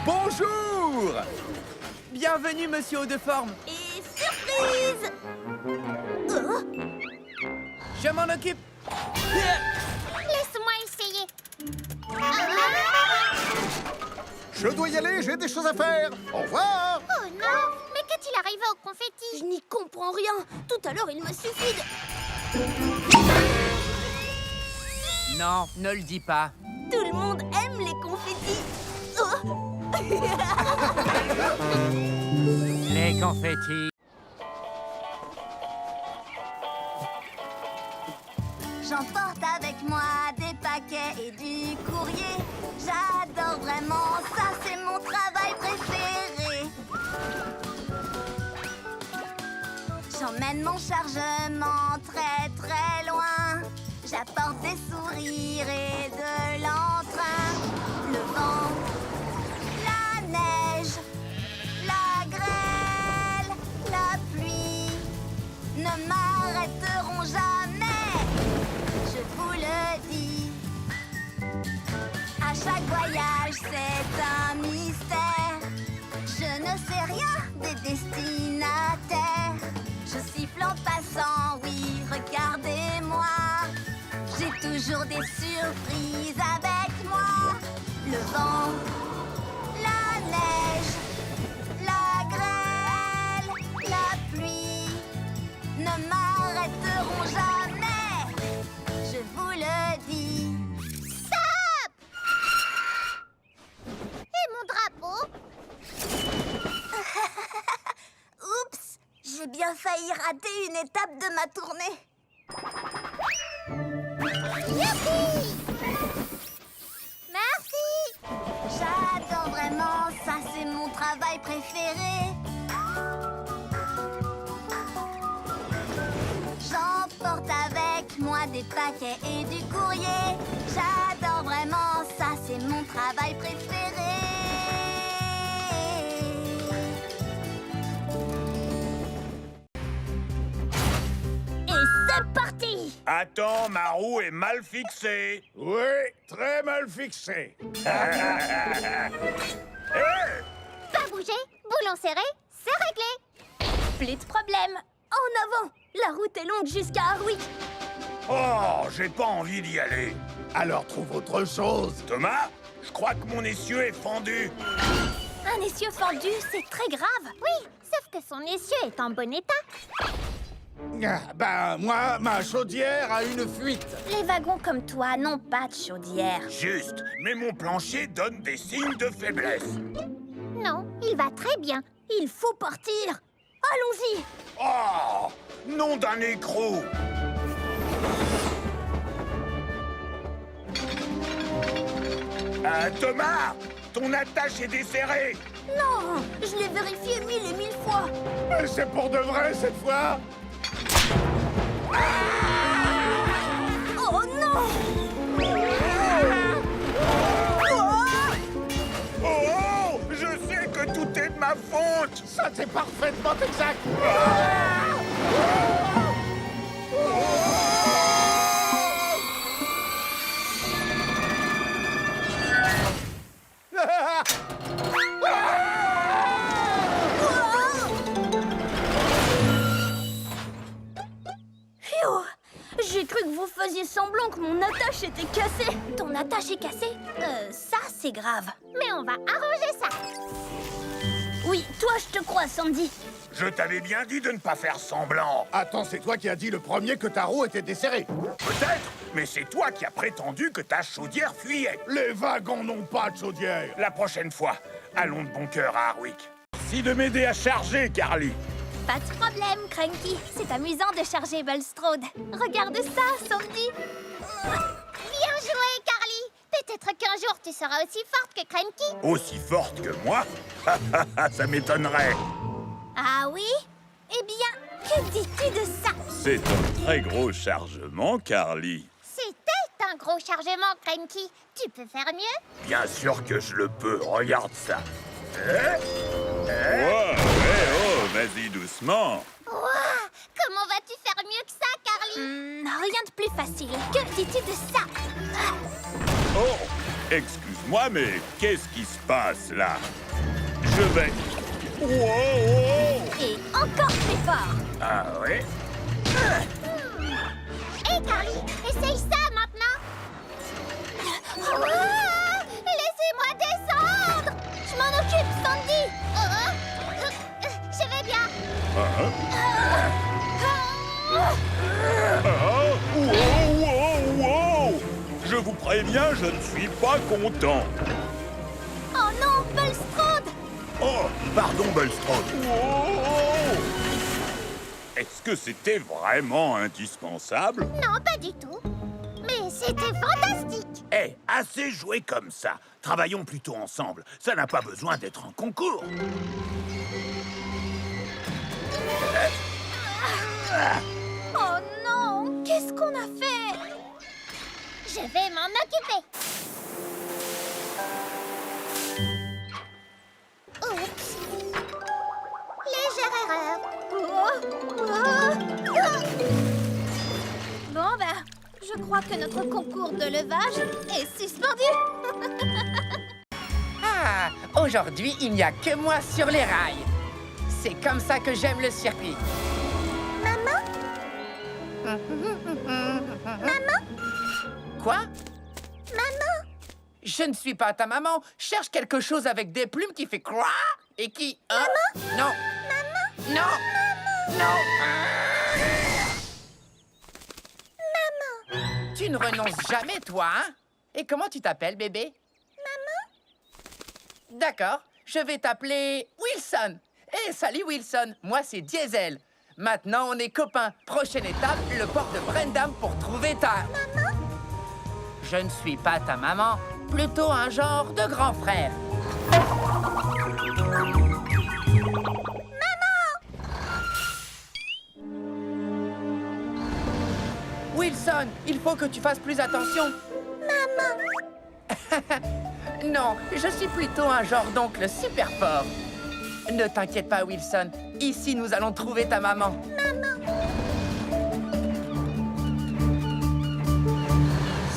Bonjour! Bienvenue, monsieur Haut-de-Forme. Et surprise! Je m'en occupe. Laisse-moi essayer. Je dois y aller, j'ai des choses à faire. Au revoir! Oh non! Mais qu'est-il arrivé au confetti? Je n'y comprends rien. Tout à l'heure, il m'a suffi de... Non, ne le dis pas. Tout le monde aime les confettis. Oh. Les confettis. J'emporte avec moi des paquets et du courrier. J'adore vraiment ça, c'est mon travail préféré. J'emmène mon chargement très très loin. J'apporte des sourires et de l'entrain. Le vent, la neige, la grêle, la pluie ne m'arrêteront jamais. Je vous le dis, à chaque voyage c'est un mystère. Je ne sais rien des destinataires. Je siffle en passant, oui, regardez-moi. J'ai toujours des surprises failli rater une étape de ma tournée. Merci. J'adore vraiment, ça c'est mon travail préféré. J'emporte avec moi des paquets et du courrier. J'adore vraiment, ça c'est mon travail préféré. Et c'est parti! Attends, ma roue est mal fixée. Oui, très mal fixé. Pas bouger, boulon serré, c'est réglé. Plus de problème. En avant! La route est longue jusqu'à Harwick. Oh, j'ai pas envie d'y aller. Alors trouve autre chose. Thomas, je crois que mon essieu est fendu. Un essieu fendu, c'est très grave. Oui, sauf que son essieu est en bon état. Ben, moi, ma chaudière a une fuite. Les wagons comme toi n'ont pas de chaudière. Juste, mais mon plancher donne des signes de faiblesse. Non, il va très bien. Il faut partir. Allons-y. Oh, nom d'un écrou. Thomas, ton attache est desserrée. Non, je l'ai vérifié 1000 et 1000 fois. Mais c'est pour de vrai cette fois. Oh non! Oh, je sais que tout est de ma faute. Ça, c'est parfaitement exact. Phew! J'ai cru que vous faisiez semblant que mon attache était cassée. Ton attache est cassée? Ça, c'est grave. Mais on va arranger ça. Oui, toi, je te crois, Sandy. Je t'avais bien dit de ne pas faire semblant. Attends, c'est toi qui as dit le premier que ta roue était desserrée. Peut-être, mais c'est toi qui as prétendu que ta chaudière fuyait. Les wagons n'ont pas de chaudière. La prochaine fois, allons de bon cœur à Harwick. Merci de m'aider à charger, Carly. Pas de problème, Cranky. C'est amusant de charger Bulstrode. Regarde ça, Sandy. Bien joué, Carly. Peut-être qu'un jour, tu seras aussi forte que Cranky. Aussi forte que moi? Ça m'étonnerait. Ah oui? Eh bien, que dis-tu de ça? C'est un très gros chargement, Carly. C'était un gros chargement, Cranky. Tu peux faire mieux? Bien sûr que je le peux. Regarde ça. Vas-y doucement. Ouah, comment vas-tu faire mieux que ça, Carly? Rien de plus facile. Que dis-tu de ça? Oh, excuse-moi, mais qu'est-ce qui se passe là? Je vais... Wow! Et encore plus fort. Ah oui? Hé, Carly, essaye ça maintenant. Ouah, laissez-moi descendre. Je m'en occupe, Sandy. Je vais bien. Wow! Je vous préviens, je ne suis pas content. Oh non, Bulstrode. Oh, pardon, Bulstrode. Est-ce que c'était vraiment indispensable? Non, pas du tout. Mais c'était fantastique. Eh, assez joué comme ça. Travaillons plutôt ensemble. Ça n'a pas besoin d'être un concours. Oh non, qu'est-ce qu'on a fait? Je vais m'en occuper. Oups. Légère erreur. Bon, ben, je crois que notre concours de levage est suspendu. Ah, aujourd'hui, il n'y a que moi sur les rails. C'est comme ça que j'aime le circuit. Maman? Quoi? Maman? Je ne suis pas ta maman. Cherche quelque chose avec des plumes qui fait quoi et qui... Maman? Non. Maman? Non. Non. Maman? Tu ne renonces jamais, toi, hein? Et comment tu t'appelles, bébé? Maman? D'accord. Je vais t'appeler Wilson. Eh, salut, Wilson. Moi, c'est Diesel. Maintenant, on est copains. Prochaine étape, le port de Brendam pour trouver ta... Maman? Je ne suis pas ta maman, plutôt un genre de grand frère. Wilson, il faut que tu fasses plus attention. Maman. Non, je suis plutôt un genre d'oncle super fort. Ne t'inquiète pas, Wilson. Ici, nous allons trouver ta maman.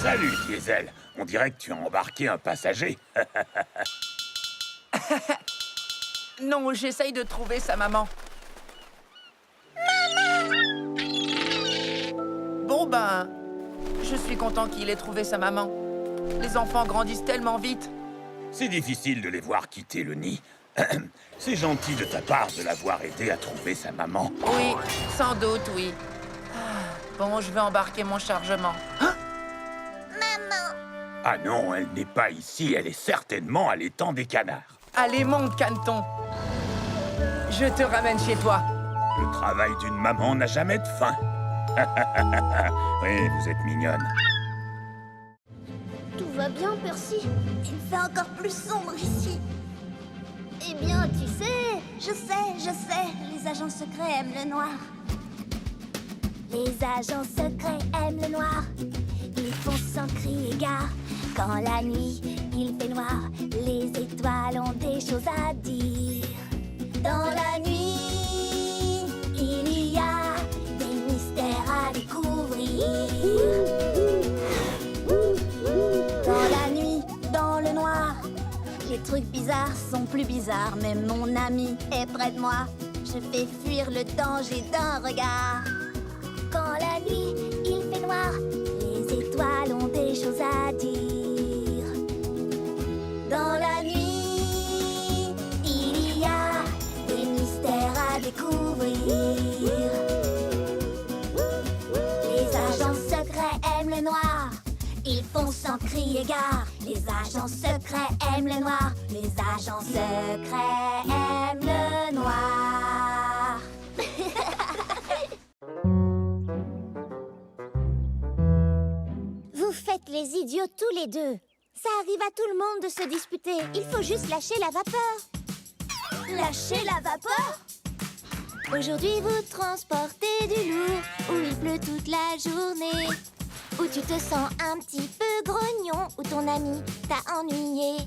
Salut, Diesel. On dirait que tu as embarqué un passager. Non, j'essaye de trouver sa maman. Bon ben, je suis content qu'il ait trouvé sa maman. Les enfants grandissent tellement vite. C'est difficile de les voir quitter le nid. C'est gentil de ta part de l'avoir aidé à trouver sa maman. Oui, sans doute, oui. Bon, je vais embarquer mon chargement. Ah non, elle n'est pas ici. Elle est certainement à l'étang des canards. Allez, monte, Caneton. Je te ramène chez toi. Le travail d'une maman n'a jamais de fin. Oui, vous êtes mignonne. Tout va bien, Percy? Il fait encore plus sombre ici. Eh bien, tu sais, je sais, les agents secrets aiment le noir. Les agents secrets aiment le noir. Ils font sans crier gare. Quand la nuit, il fait noir, les étoiles ont des choses à dire. Dans la nuit, il y a des mystères à découvrir. Dans la nuit, dans le noir, les trucs bizarres sont plus bizarres. Même mon ami est près de moi. Je fais fuir le danger d'un regard. Quand la nuit, il fait noir, les étoiles ont des choses à dire. Dans la nuit, il y a des mystères à découvrir. Les agents secrets aiment le noir. Ils font sans crier gare. Les agents secrets aiment le noir. Les agents secrets aiment le noir. Vous faites les idiots tous les deux. Ça arrive à tout le monde de se disputer. Il faut juste lâcher la vapeur. Lâcher la vapeur? Aujourd'hui, vous transportez du lourd, où il pleut toute la journée, où tu te sens un petit peu grognon, où ton ami t'a ennuyé.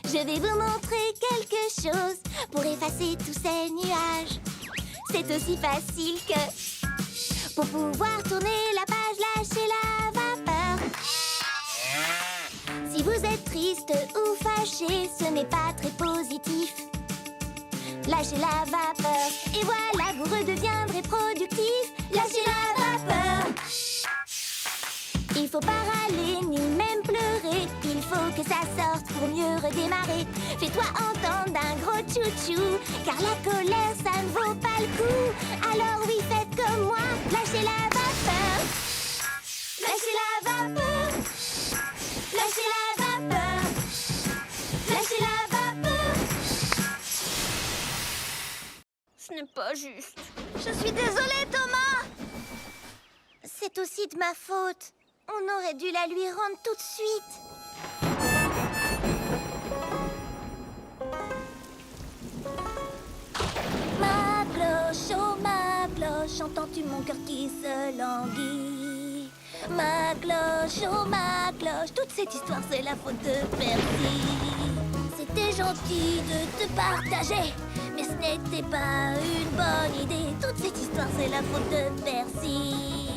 Je vais vous montrer quelque chose pour effacer tous ces nuages. C'est aussi facile que pour pouvoir tourner la page, lâcher la vapeur. Si vous êtes triste ou fâché, ce n'est pas très positif. Lâchez la vapeur et voilà, vous redeviendrez productif. Lâchez la vapeur. Il faut pas râler ni même pleurer. Il faut que ça sorte pour mieux redémarrer. Fais-toi entendre d'un gros tchou-tchou, car la colère, ça ne vaut pas le coup. Alors oui, faites comme moi, lâchez la vapeur. Lâchez la vapeur. Lâchez la vapeur. Lâchez la vapeur. Ce n'est pas juste. Je suis désolée, Thomas. C'est aussi de ma faute. On aurait dû la lui rendre tout de suite. Ma cloche, oh ma cloche, entends-tu mon cœur qui se languit? Ma cloche, oh ma cloche, toute cette histoire c'est la faute de Percy. C'était gentil de te partager, mais ce n'était pas une bonne idée. Toute cette histoire c'est la faute de Percy.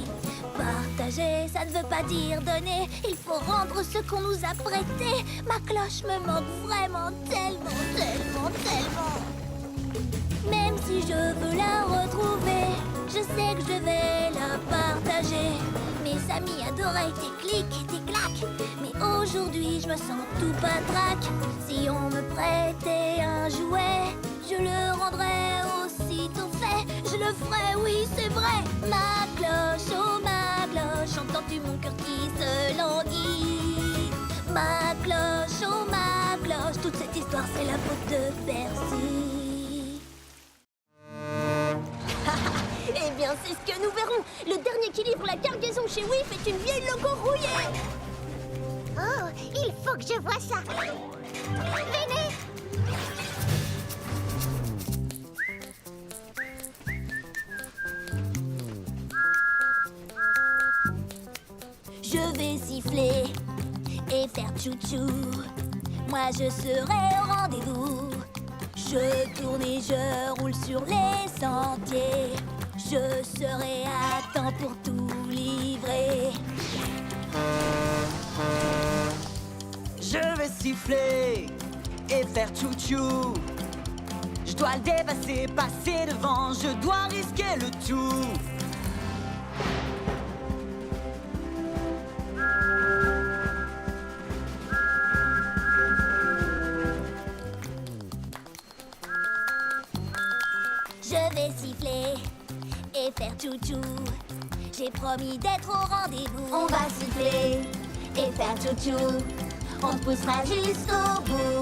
Partager, ça ne veut pas dire donner. Il faut rendre ce qu'on nous a prêté. Ma cloche me manque vraiment tellement, tellement, tellement. Même si je veux la retrouver, je sais que je vais la partager. Mes amis adoraient tes clics et tes claques, mais aujourd'hui je me sens tout patraque. Si on me prêtait un jouet, je le rendrais aussitôt fait. Je le ferais, oui c'est vrai. Ma cloche, oh ma cloche, entends-tu mon cœur qui se languit? Ma cloche, oh ma cloche, toute cette histoire c'est la faute de Percy. c'est ce que nous verrons. Le dernier qui livre la cargaison chez Whiff est une vieille loco rouillée. Oh, il faut que je voie ça. Venez. Je vais siffler et faire tchou-tchou. Moi je serai au rendez-vous. Je tourne et je roule sur les sentiers. Je serai à temps pour tout livrer. Je vais siffler et faire tchou-tchou. Je dois le dépasser, passer devant. Je dois risquer le tout. Je vais siffler et faire tchou-tchou. J'ai promis d'être au rendez-vous. On va siffler et faire tchou-tchou. On te poussera jusqu'au bout.